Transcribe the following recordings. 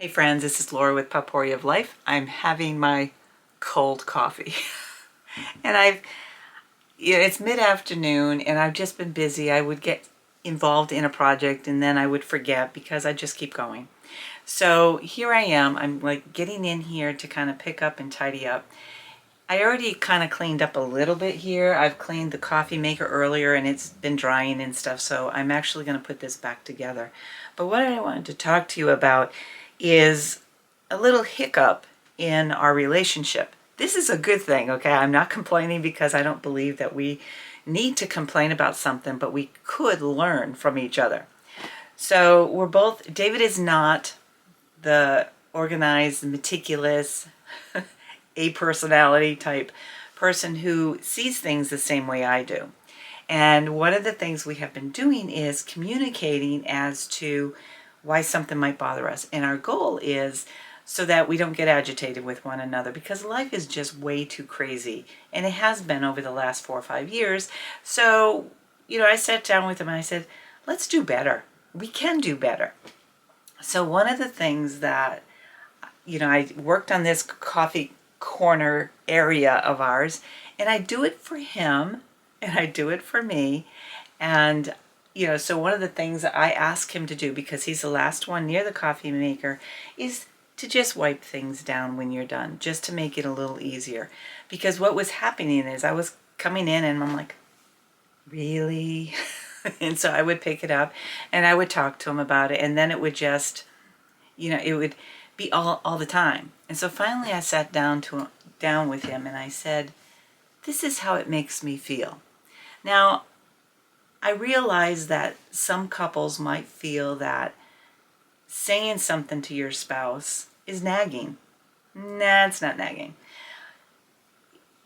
Hey friends, this is Laura with Potpourri of Life. I'm having my cold coffee. And it's mid-afternoon and I've just been busy. I would get involved in a project and then I would forget because I just keep going. So here I am, I'm like getting in here to kind of pick up and tidy up. I already kind of cleaned up a little bit here. I've cleaned the coffee maker earlier and it's been drying and stuff, so I'm actually going to put this back together. But what I wanted to talk to you about is a little hiccup in our relationship. This is a good thing, okay? I'm not complaining because I don't believe that we need to complain about something, but we could learn from each other. So David is not the organized, meticulous, a personality type person who sees things the same way I do. And one of the things we have been doing is communicating as to why something might bother us. And our goal is so that we don't get agitated with one another, because life is just way too crazy. And it has been over the last 4 or 5 years. So, I sat down with him and I said, let's do better. We can do better. So one of the things that, I worked on this coffee corner area of ours, and I do it for him and I do it for me. And so one of the things that I ask him to do, because he's the last one near the coffee maker, is to just wipe things down when you're done, just to make it a little easier. Because what was happening is I was coming in and I'm like, really? And so I would pick it up and I would talk to him about it, and then it would just, it would be all the time. And so finally I sat down with him and I said, this is how it makes me feel. Now, I realize that some couples might feel that saying something to your spouse is nagging. Nah, it's not nagging.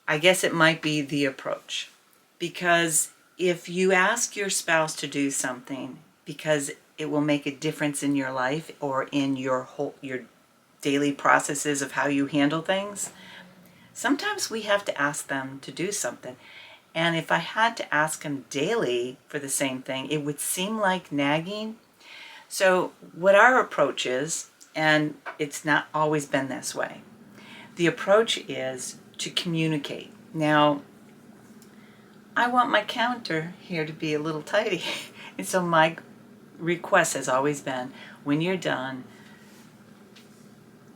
I guess it might be the approach. Because if you ask your spouse to do something because it will make a difference in your life or in your daily processes of how you handle things, sometimes we have to ask them to do something. And if I had to ask him daily for the same thing, it would seem like nagging. So what our approach is, and it's not always been this way, the approach is to communicate. Now, I want my counter here to be a little tidy. And so my request has always been, when you're done,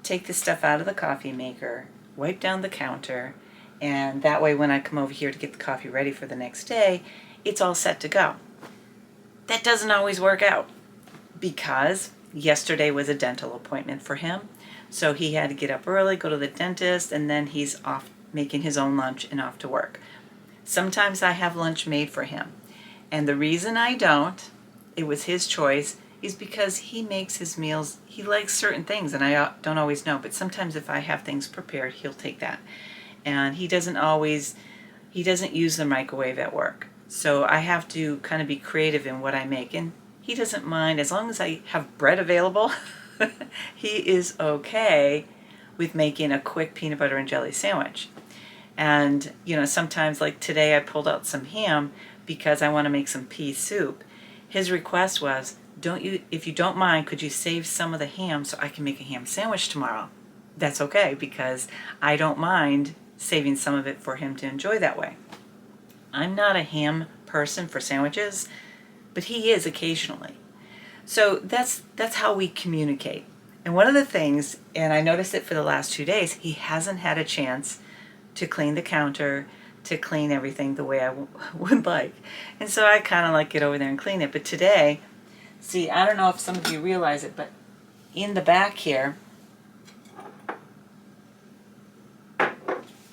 take the stuff out of the coffee maker, wipe down the counter, and that way when I come over here to get the coffee ready for the next day, it's all set to go. That doesn't always work out, because yesterday was a dental appointment for him. So he had to get up early, go to the dentist, and then he's off making his own lunch and off to work. Sometimes I have lunch made for him. And the reason I don't, it was his choice, is because he makes his meals, he likes certain things, and I don't always know, but sometimes if I have things prepared, he'll take that. And he doesn't use the microwave at work. So I have to kind of be creative in what I make. And he doesn't mind, as long as I have bread available, he is okay with making a quick peanut butter and jelly sandwich. And, sometimes, like today, I pulled out some ham because I want to make some pea soup. His request was, if you don't mind, could you save some of the ham so I can make a ham sandwich tomorrow? That's okay, because I don't mind saving some of it for him to enjoy that way. I'm not a ham person for sandwiches, but he is occasionally. So that's how we communicate. And one of the things, and I noticed it for the last 2 days, he hasn't had a chance to clean the counter, to clean everything the way I would like. And so I kind of like get over there and clean it. But today, see, I don't know if some of you realize it, but in the back here,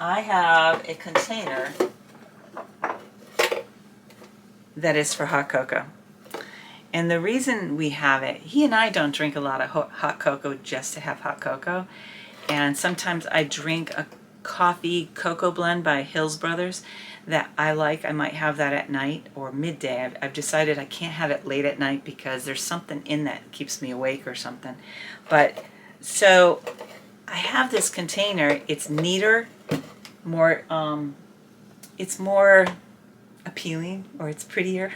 I have a container that is for hot cocoa. And the reason we have it, he and I don't drink a lot of hot cocoa just to have hot cocoa. And sometimes I drink a coffee cocoa blend by Hills Brothers that I like. I might have that at night or midday. I've decided I can't have it late at night because there's something in that keeps me awake or something. But so I have this container. It's neater, it's more appealing, or it's prettier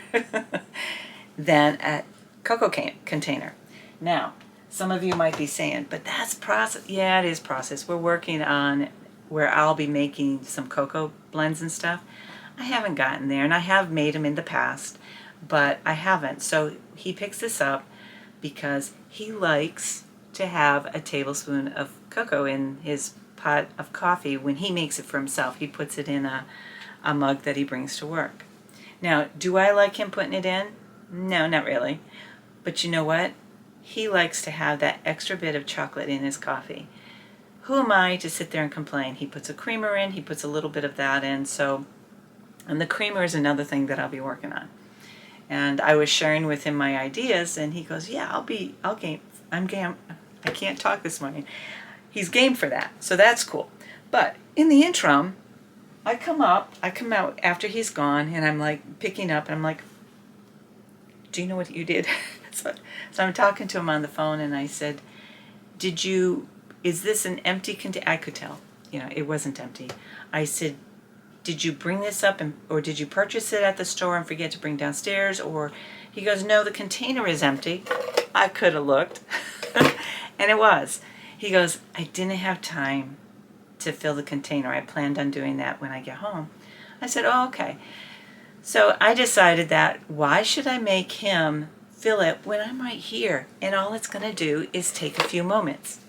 than a cocoa container. Now, Some of you might be saying, but that's process. Yeah, it is process. We're working on where I'll be making some cocoa blends and stuff. I haven't gotten there, and I have made them in the past, but I haven't. So he picks this up because he likes to have a tablespoon of cocoa in his pot of coffee when he makes it for himself. He puts it in a mug that he brings to work. Now, do I like him putting it in? No, not really. But you know what? He likes to have that extra bit of chocolate in his coffee. Who am I to sit there and complain? He puts a creamer in, he puts a little bit of that in, and the creamer is another thing that I'll be working on. And I was sharing with him my ideas, and he goes, yeah, I'm game. I can't talk this morning. He's game for that, so that's cool. But in the interim, I come out after he's gone, and I'm like picking up, and I'm like, do you know what you did? So I'm talking to him on the phone, and I said, is this an empty container? I could tell, it wasn't empty. I said, did you bring this up or did you purchase it at the store and forget to bring downstairs? Or he goes, no, the container is empty. I could have looked. And it was. He goes, I didn't have time to fill the container. I planned on doing that when I get home. I said, oh, okay. So I decided that why should I make him fill it when I'm right here? And all it's going to do is take a few moments.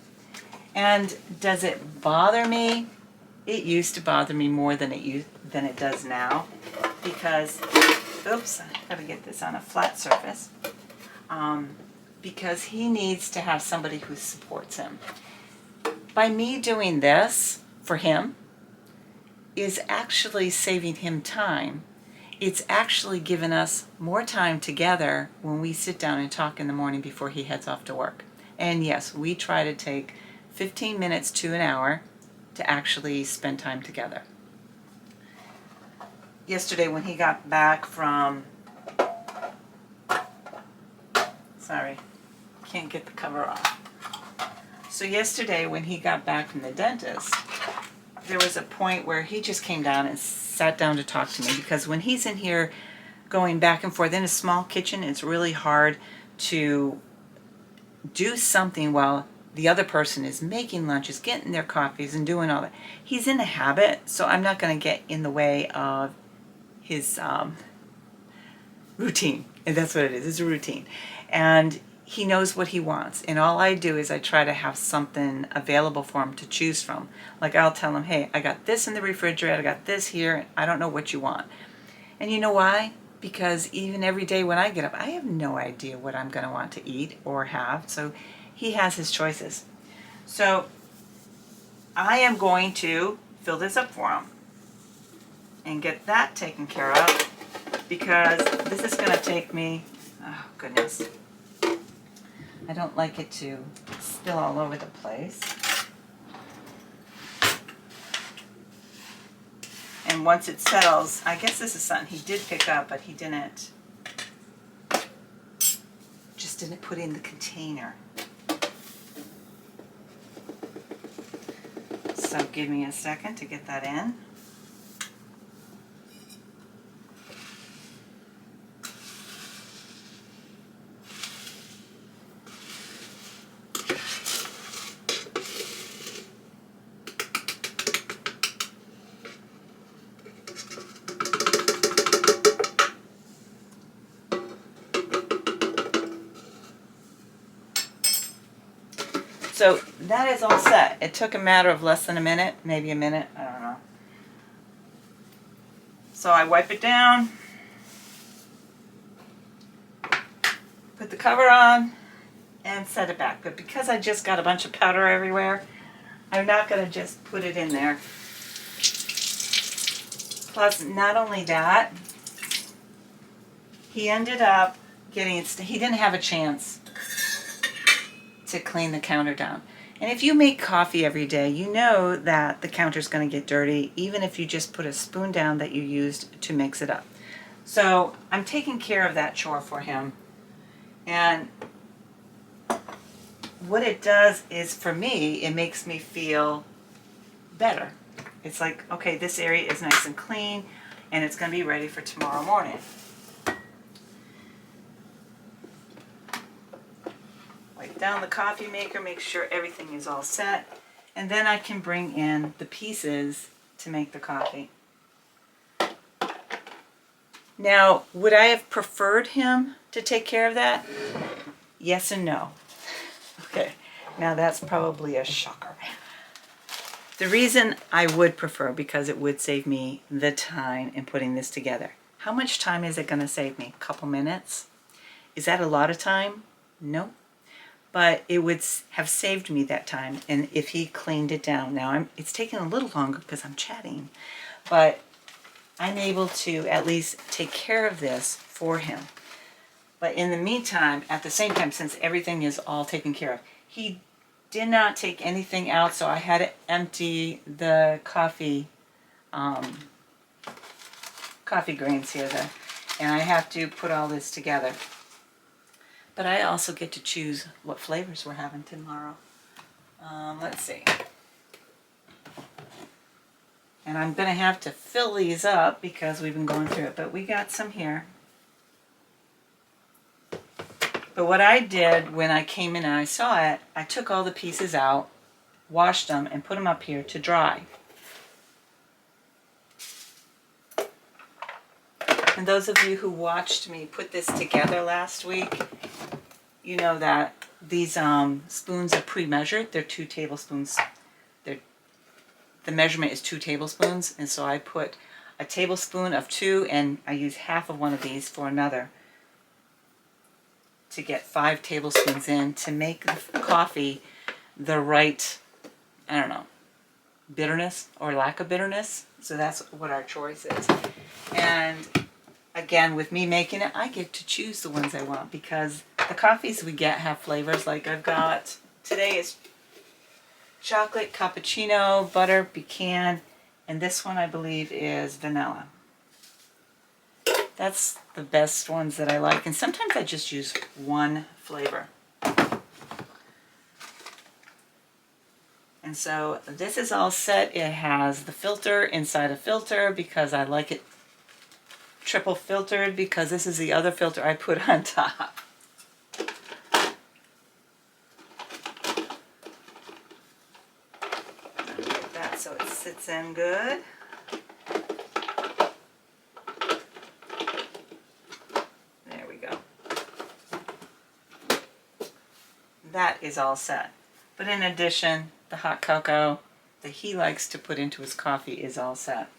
And does it bother me? It used to bother me more than it does now, because, oops, I gotta get this on a flat surface, because he needs to have somebody who supports him. By me doing this for him is actually saving him time. It's actually given us more time together when we sit down and talk in the morning before he heads off to work. And yes, we try to take 15 minutes to an hour to actually spend time together. Yesterday when he got back from, sorry, can't get the cover off. So yesterday when he got back from the dentist, there was a point where he just came down and sat down to talk to me, because when he's in here going back and forth in a small kitchen, it's really hard to do something while the other person is making lunches, getting their coffees, and doing all that. He's in a habit, so I'm not going to get in the way of his routine. And that's what it is. It's a routine. And he knows what he wants. And all I do is I try to have something available for him to choose from. Like I'll tell him, hey, I got this in the refrigerator, I got this here, I don't know what you want. And you know why? Because even every day when I get up, I have no idea what I'm going to want to eat or have. So he has his choices. So I am going to fill this up for him and get that taken care of, because this is going to take me, oh goodness, I don't like it to spill all over the place. And once it settles, I guess this is something he did pick up, but he just didn't put in the container. So give me a second to get that in. So that is all set. It took a matter of less than a minute, maybe a minute, I don't know. So I wipe it down, put the cover on, and set it back. But because I just got a bunch of powder everywhere, I'm not going to just put it in there. Plus, not only that, he ended up he didn't have a chance to clean the counter down. And if you make coffee every day, you know that the counter's going to get dirty, even if you just put a spoon down that you used to mix it up. So I'm taking care of that chore for him. And what it does is, for me, it makes me feel better. It's like, okay, this area is nice and clean, and it's going to be ready for tomorrow morning. Wipe Get down the coffee maker, make sure everything is all set, and then I can bring in the pieces to make the coffee. Now, would I have preferred him to take care of that? Yes and no. Okay, now that's probably a shocker. The reason I would prefer, because it would save me the time in putting this together. How much time is it going to save me? A couple minutes? Is that a lot of time? No. But it would have saved me that time, and if he cleaned it down. Now, it's taking a little longer because I'm chatting, but I'm able to at least take care of this for him. But in the meantime, at the same time, since everything is all taken care of, he did not take anything out, so I had to empty the coffee grains here, and I have to put all this together. But I also get to choose what flavors we're having tomorrow. Let's see. And I'm going to have to fill these up because we've been going through it, but we got some here. But what I did when I came in and I saw it, I took all the pieces out, washed them, and put them up here to dry. And those of you who watched me put this together last week, you know that these spoons are pre-measured. They're 2 tablespoons. The measurement is 2 tablespoons, and so I put a tablespoon of 2, and I use half of one of these for another to get 5 tablespoons in to make the coffee the right, I don't know, bitterness or lack of bitterness. So that's what our choice is. And again, with me making it, I get to choose the ones I want because the coffees we get have flavors. Like I've got, today is chocolate, cappuccino, butter, pecan, and this one I believe is vanilla. That's the best ones that I like, and sometimes I just use one flavor. And so this is all set. It has the filter inside a filter because I like it triple filtered, because this is the other filter I put on top. Like that so it sits in good. There we go. That is all set. But in addition, the hot cocoa that he likes to put into his coffee is all set.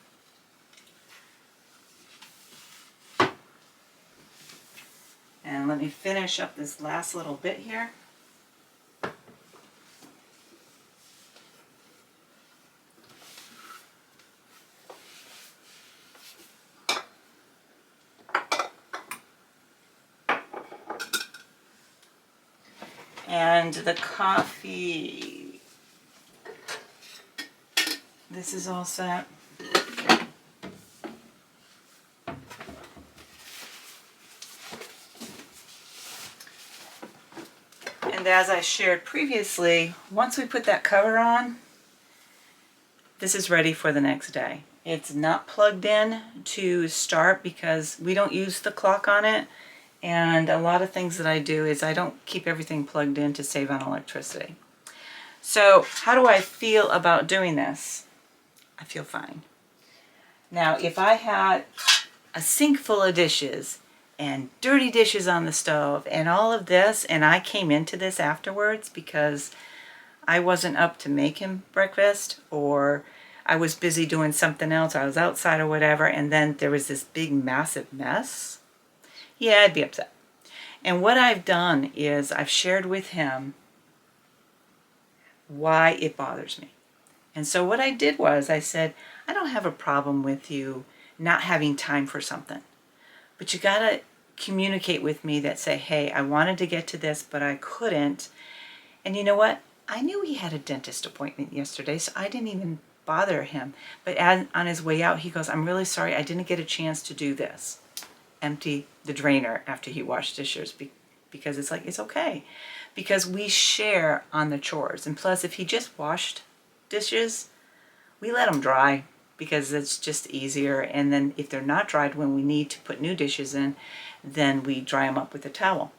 And let me finish up this last little bit here. And the coffee, this is all set. And as I shared previously, once we put that cover on, this is ready for the next day. It's not plugged in to start because we don't use the clock on it. And a lot of things that I do is I don't keep everything plugged in to save on electricity. So how do I feel about doing this? I feel fine. Now, if I had a sink full of dishes and dirty dishes on the stove and all of this, and I came into this afterwards because I wasn't up to make him breakfast, or I was busy doing something else, I was outside or whatever, and then there was this big massive mess, yeah, I'd be upset. And what I've done is I've shared with him why it bothers me. And so what I did was I said, I don't have a problem with you not having time for something, but you gotta communicate with me that say, hey, I wanted to get to this, but I couldn't. And you know what? I knew he had a dentist appointment yesterday, so I didn't even bother him. But on his way out, he goes, I'm really sorry, I didn't get a chance to do this. Empty the drainer after he washed dishes, because it's like, it's okay. Because we share on the chores. And plus, if he just washed dishes, we let them dry because it's just easier. And then if they're not dried when we need to put new dishes in, then we dry them up with a towel.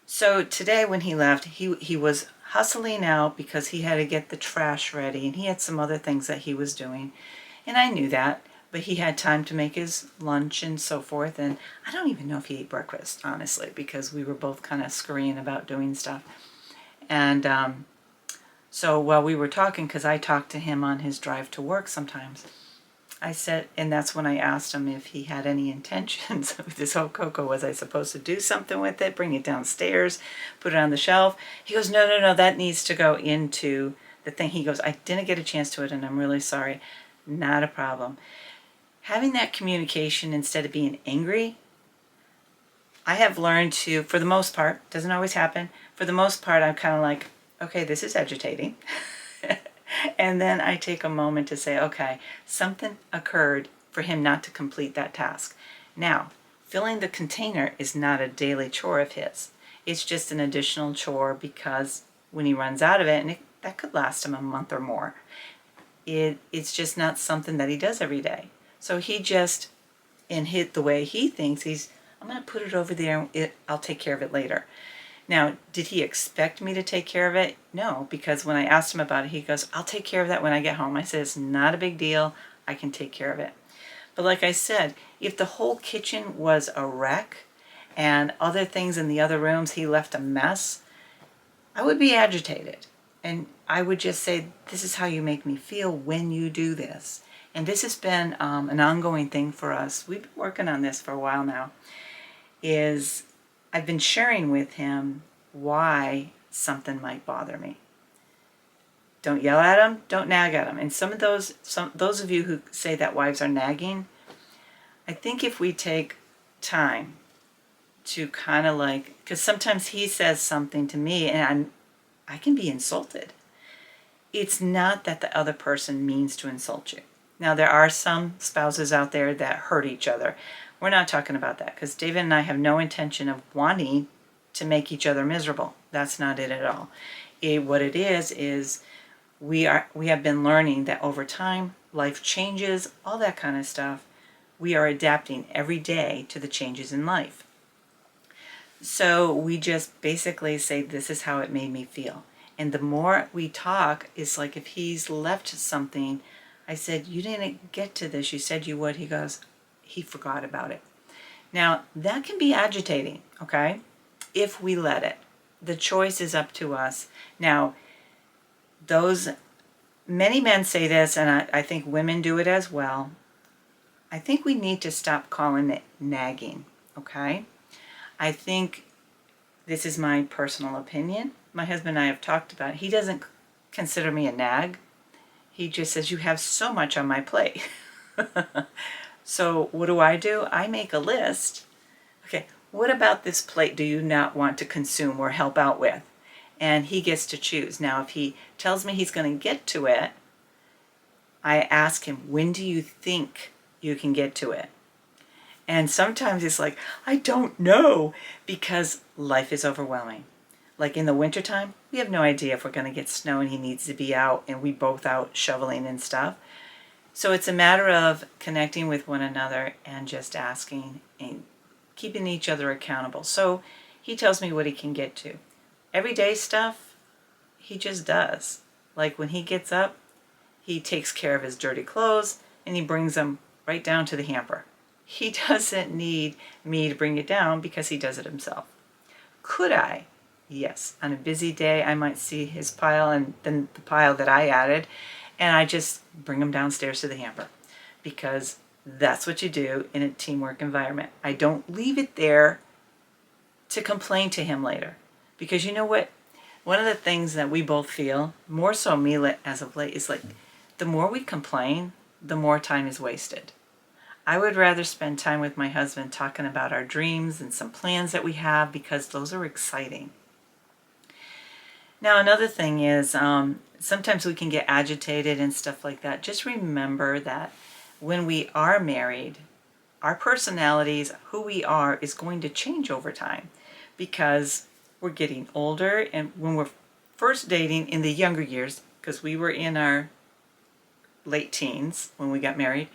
So today when he left, he was hustling out because he had to get the trash ready, and he had some other things that he was doing. And I knew that, but he had time to make his lunch and so forth. And I don't even know if he ate breakfast, honestly, because we were both kind of scurrying about doing stuff. And so while we were talking, because I talked to him on his drive to work sometimes, I said, and that's when I asked him if he had any intentions with this whole cocoa. Was I supposed to do something with it, bring it downstairs, put it on the shelf? He goes, no, no, no, that needs to go into the thing. He goes, I didn't get a chance to it, and I'm really sorry. Not a problem. Having that communication instead of being angry, I have learned to, for the most part, doesn't always happen, for the most part, I'm kind of like, okay, this is agitating. And then I take a moment to say, okay, something occurred for him not to complete that task. Now, filling the container is not a daily chore of his. It's just an additional chore because when he runs out of it, and that could last him a month or more, it's just not something that he does every day. So he just, the way he thinks, I'm going to put it over there, I'll take care of it later. Now, did he expect me to take care of it? No, because when I asked him about it, he goes, I'll take care of that when I get home. I said, it's not a big deal. I can take care of it. But like I said, if the whole kitchen was a wreck and other things in the other rooms, he left a mess, I would be agitated. And I would just say, this is how you make me feel when you do this. And this has been an ongoing thing for us. We've been working on this for a while now. I've been sharing with him why something might bother me. Don't yell at him, don't nag at him. And those of you who say that wives are nagging, I think if we take time to kind of because sometimes he says something to me and I can be insulted. It's not that the other person means to insult you. Now, there are some spouses out there that hurt each other. We're not talking about that because David and I have no intention of wanting to make each other miserable. That's not it at all. What it is we have been learning that over time, life changes, all that kind of stuff. We are adapting every day to the changes in life. So we just basically say, this is how it made me feel. And the more we talk, it's like if he's left something, I said, you didn't get to this. You said you would. He goes, he forgot about it. Now, that can be agitating, okay, if we let it. The choice is up to us. Now, many men say this, and I think women do it as well. I think we need to stop calling it nagging, okay? I think this is my personal opinion. My husband and I have talked about it. He doesn't consider me a nag. He just says, you have so much on my plate. So what do? I make a list. Okay, what about this plate do you not want to consume or help out with? And he gets to choose. Now, if he tells me he's going to get to it, I ask him, when do you think you can get to it? And sometimes it's like, I don't know, because life is overwhelming. Like in the wintertime, we have no idea if we're going to get snow and he needs to be out and we both out shoveling and stuff. So it's a matter of connecting with one another and just asking and keeping each other accountable. So he tells me what he can get to. Everyday stuff, he just does. Like when he gets up, he takes care of his dirty clothes and he brings them right down to the hamper. He doesn't need me to bring it down because he does it himself. Could I? Yes. On a busy day, I might see his pile and then the pile that I added, and I just bring them downstairs to the hamper because that's what you do in a teamwork environment. I don't leave it there to complain to him later, because you know what? One of the things that we both feel, more so me as of late, is like the more we complain, the more time is wasted. I would rather spend time with my husband talking about our dreams and some plans that we have, because those are exciting. Now, another thing is sometimes we can get agitated and stuff like that. Just remember that when we are married, our personalities, who we are, is going to change over time because we're getting older. And when we're first dating in the younger years, because we were in our late teens when we got married,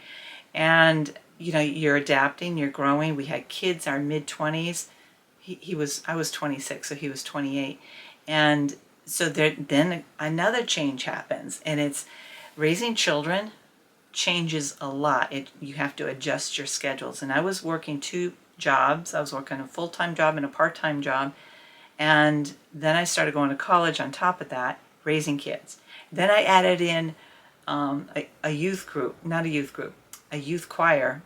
and you know, you're adapting, you're growing. We had kids, our mid-20s. I was 26, so he was 28. And so then another change happens, and it's raising children changes a lot. You have to adjust your schedules. And I was working 2 jobs. I was working a full-time job and a part-time job. And then I started going to college on top of that, raising kids. Then I added in a youth group, not a youth group, a youth choir,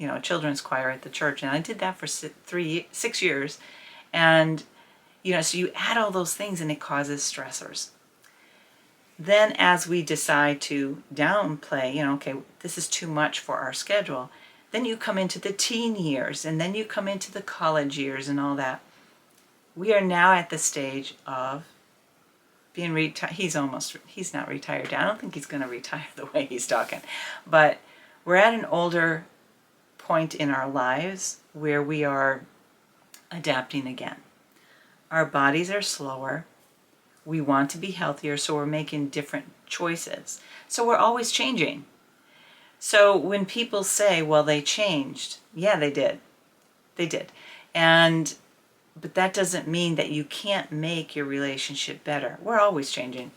a children's choir at the church. And I did that for 6 years. And, so you add all those things and it causes stressors. Then as we decide to downplay, okay, this is too much for our schedule, then you come into the teen years, and then you come into the college years and all that. We are now at the stage of being retired. He's not retired. I don't think he's going to retire the way he's talking. But we're at an older point in our lives where we are adapting again. Our bodies are slower. We want to be healthier, so we're making different choices. So we're always changing. So when people say, well, they changed, yeah, they did. They did. But that doesn't mean that you can't make your relationship better. We're always changing.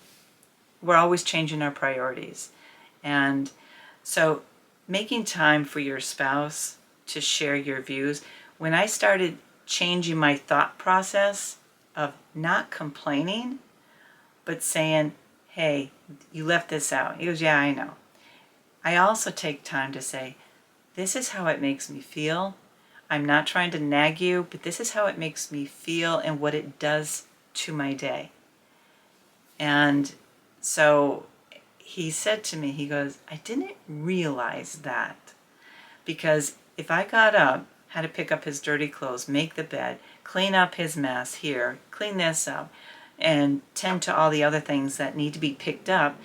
We're always changing our priorities. And so making time for your spouse to share your views, when I started changing my thought process of not complaining, but saying, hey, you left this out. He goes, yeah, I know. I also take time to say, this is how it makes me feel. I'm not trying to nag you, but this is how it makes me feel and what it does to my day. And so he said to me, he goes, I didn't realize that. Because if I got up, had to pick up his dirty clothes, make the bed, clean up his mess here, clean this up, and tend to all the other things that need to be picked up,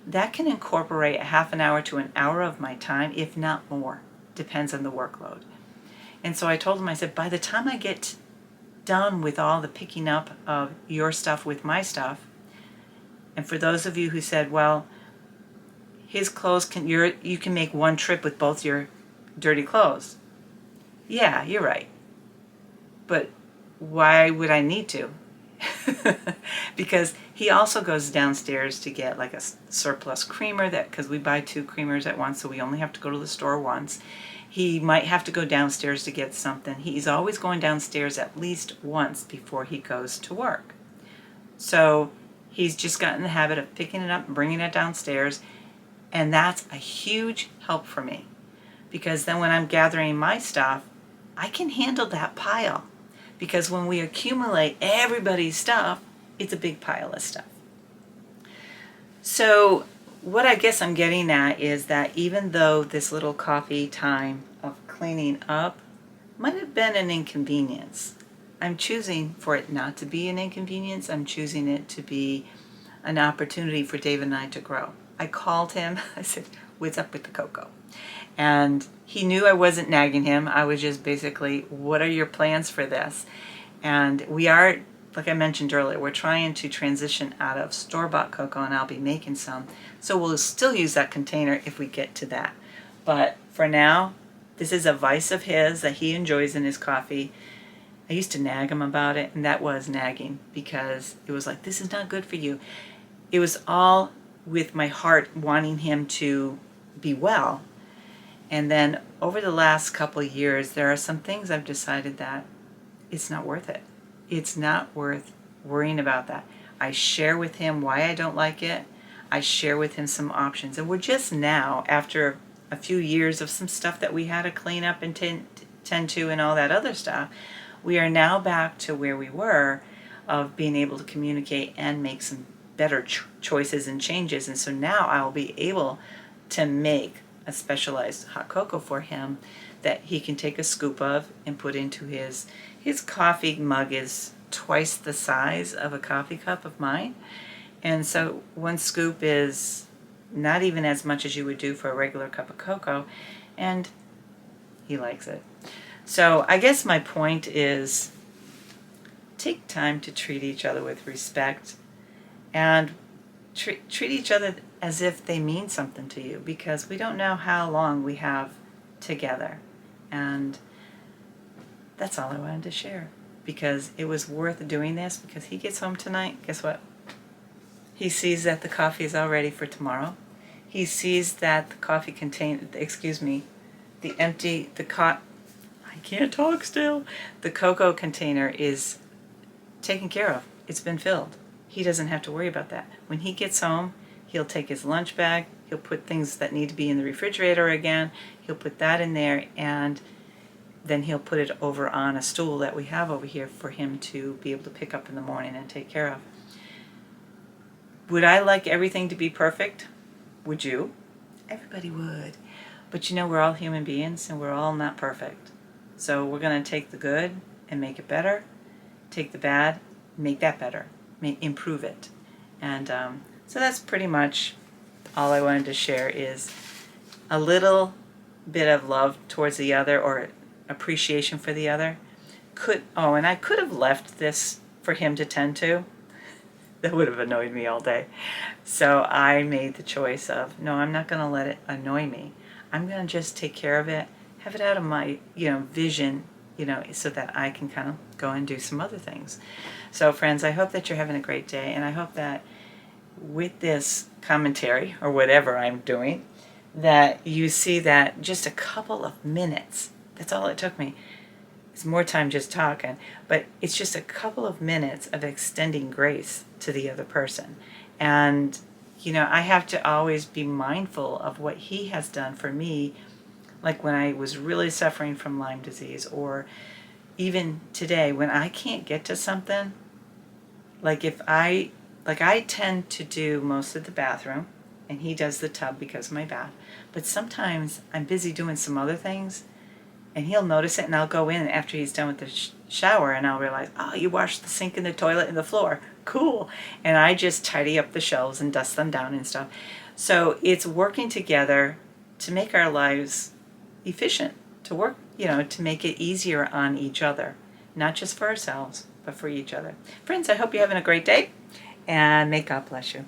that can incorporate a half an hour to an hour of my time, if not more. Depends on the workload. And so I told him, I said, by the time I get done with all the picking up of your stuff with my stuff, and for those of you who said, well, his clothes, you can make one trip with both your dirty clothes. Yeah, you're right. But why would I need to? Because he also goes downstairs to get like a surplus creamer, because we buy 2 creamers at once, so we only have to go to the store once. He might have to go downstairs to get something. He's always going downstairs at least once before he goes to work. So he's just gotten in the habit of picking it up and bringing it downstairs, and that's a huge help for me, because then when I'm gathering my stuff, I can handle that pile. Because when we accumulate everybody's stuff, it's a big pile of stuff. So what I guess I'm getting at is that even though this little coffee time of cleaning up might have been an inconvenience, I'm choosing for it not to be an inconvenience. I'm choosing it to be an opportunity for David and I to grow. I called him. I said, what's up with the cocoa? And he knew I wasn't nagging him. I was just basically, what are your plans for this? And we are, like I mentioned earlier, we're trying to transition out of store-bought cocoa, and I'll be making some. So we'll still use that container if we get to that. But for now, this is a vice of his that he enjoys in his coffee. I used to nag him about it, and that was nagging, because it was like, this is not good for you. It was all with my heart wanting him to be well. And then over the last couple of years, there are some things I've decided that it's not worth it. It's not worth worrying about that. I share with him why I don't like it. I share with him some options. And we're just now, after a few years of some stuff that we had to clean up and tend to and all that other stuff, we are now back to where we were, of being able to communicate and make some better choices and changes. And so now I'll be able to make a specialized hot cocoa for him that he can take a scoop of and put into his coffee mug. Is twice the size of a coffee cup of mine, and so one scoop is not even as much as you would do for a regular cup of cocoa, and he likes it. So I guess my point is, take time to treat each other with respect, and treat each other as if they mean something to you, because we don't know how long we have together. And that's all I wanted to share. because it was worth doing this, because he gets home tonight, guess what? He sees that the coffee is all ready for tomorrow. He sees that the coffee I can't talk still. The cocoa container is taken care of. It's been filled. He doesn't have to worry about that. When he gets home, he'll take his lunch bag, he'll put things that need to be in the refrigerator again, he'll put that in there, and then he'll put it over on a stool that we have over here for him to be able to pick up in the morning and take care of. Would I like everything to be perfect? Would you? Everybody would. But you know, we're all human beings and we're all not perfect. So we're going to take the good and make it better, take the bad, make that better, improve it. And so that's pretty much all I wanted to share, is a little bit of love towards the other, or appreciation for the other. And I could have left this for him to tend to. That would have annoyed me all day. So I made the choice of, no, I'm not going to let it annoy me. I'm going to just take care of it, have it out of my, vision, so that I can kind of go and do some other things. So friends, I hope that you're having a great day, and I hope that with this commentary, or whatever I'm doing, that you see that just a couple of minutes, that's all it took me. It's more time just talking, but it's just a couple of minutes of extending grace to the other person. And, I have to always be mindful of what he has done for me, like when I was really suffering from Lyme disease, or even today when I can't get to something, like I tend to do most of the bathroom, and he does the tub because of my bath, but sometimes I'm busy doing some other things, and he'll notice it, and I'll go in after he's done with the shower, and I'll realize, oh, you washed the sink and the toilet and the floor. Cool. And I just tidy up the shelves and dust them down and stuff. So it's working together to make our lives efficient, to work, to make it easier on each other, not just for ourselves, but for each other. Friends, I hope you're having a great day, and may God bless you.